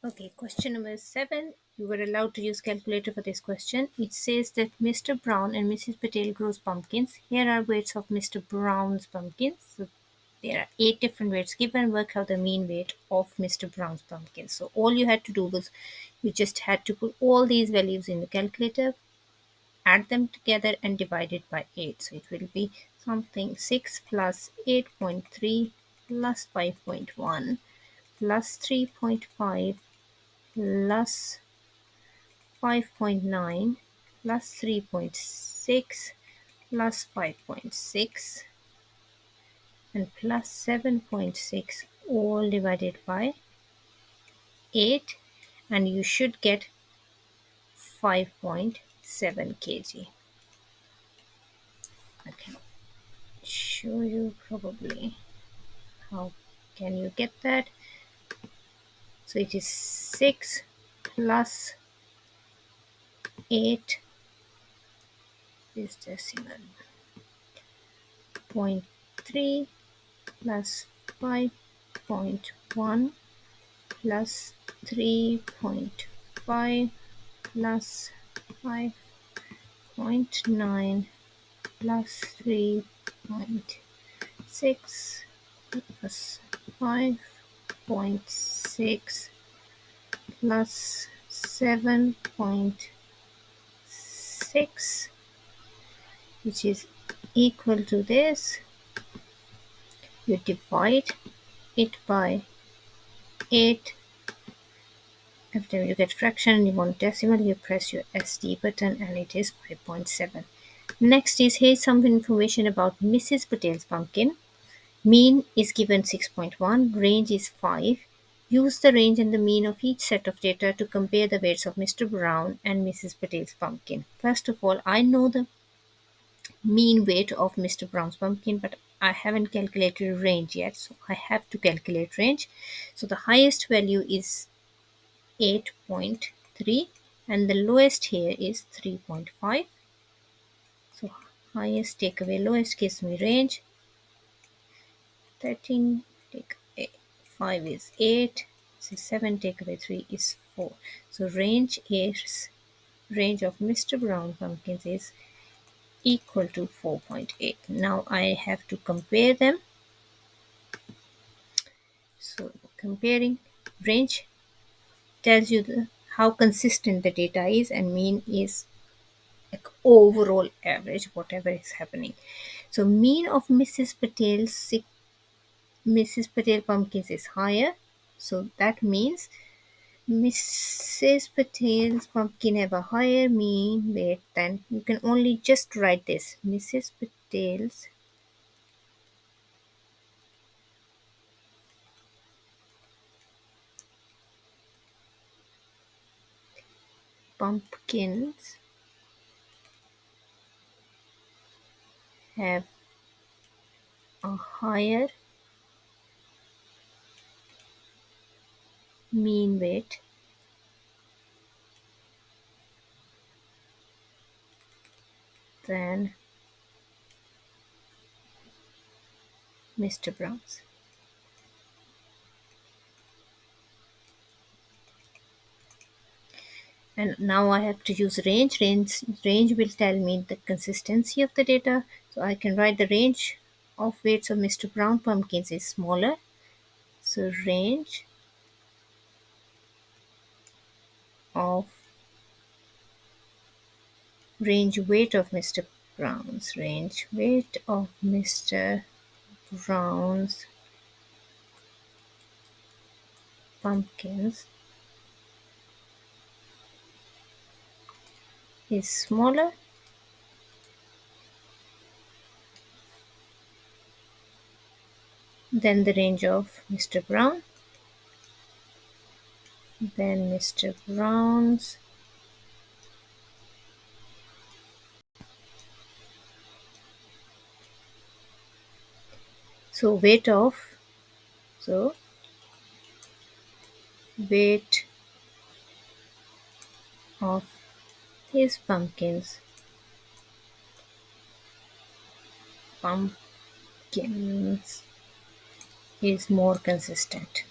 Okay, question number 7. You were allowed to use calculator for this question. It says that Mr. Brown and Mrs. Patel grows pumpkins. Here are weights of Mr. Brown's pumpkins. So there are 8 different weights given. Work out the mean weight of Mr. Brown's pumpkins. So all you had to do was you just had to put all these values in the calculator, add them together and divide it by 8. So it will be something 6 plus 8.3 plus 5.1 plus 3.5 plus 5.9 plus 3.6 plus 5.6 and plus 7.6 all divided by 8, and you should get 5.7 kg. I can show you probably how can you get that. So it is 6 plus 8 is decimal, 0.3 plus 5.1 plus 3.5 plus 5.9 plus 3.6 plus 5.6 plus 7.6, which is equal to this. You divide it by 8. After you get fraction and you want decimal, you press your SD button and it is 5.7. Next is, here's some information about Mrs. Patel's pumpkin. Mean is given 6.1, range is 5. Use the range and the mean of each set of data to compare the weights of Mr. Brown and Mrs. Patel's pumpkin. First of all, I know the mean weight of Mr. Brown's pumpkin, but I haven't calculated range yet, so I have to calculate range. So the highest value is 8.3 and the lowest here is 3.5. So highest take away lowest gives me range. 13 take away 5 is 8. So 7 take away 3 is 4. So range of Mr. Brown pumpkins is equal to 4.8. Now I have to compare them. So comparing, range tells you how consistent the data is, and mean is like overall average, whatever is happening. So mean of Mrs. Patel pumpkins is higher. So that means Mrs. Patel's pumpkin have a higher mean weight than, you can only just write this, Mrs. Patel's pumpkins have a higher mean weight than Mr. Brown's. And now I have to use range. Range will tell me the consistency of the data. So I can write the range of weights of Mr. Brown pumpkins is smaller. So range weight of Mr. Brown's, range weight of Mr. Brown's pumpkins is smaller than the range of Mr. Brown. Then Mr. Brown's weight of his pumpkins is more consistent.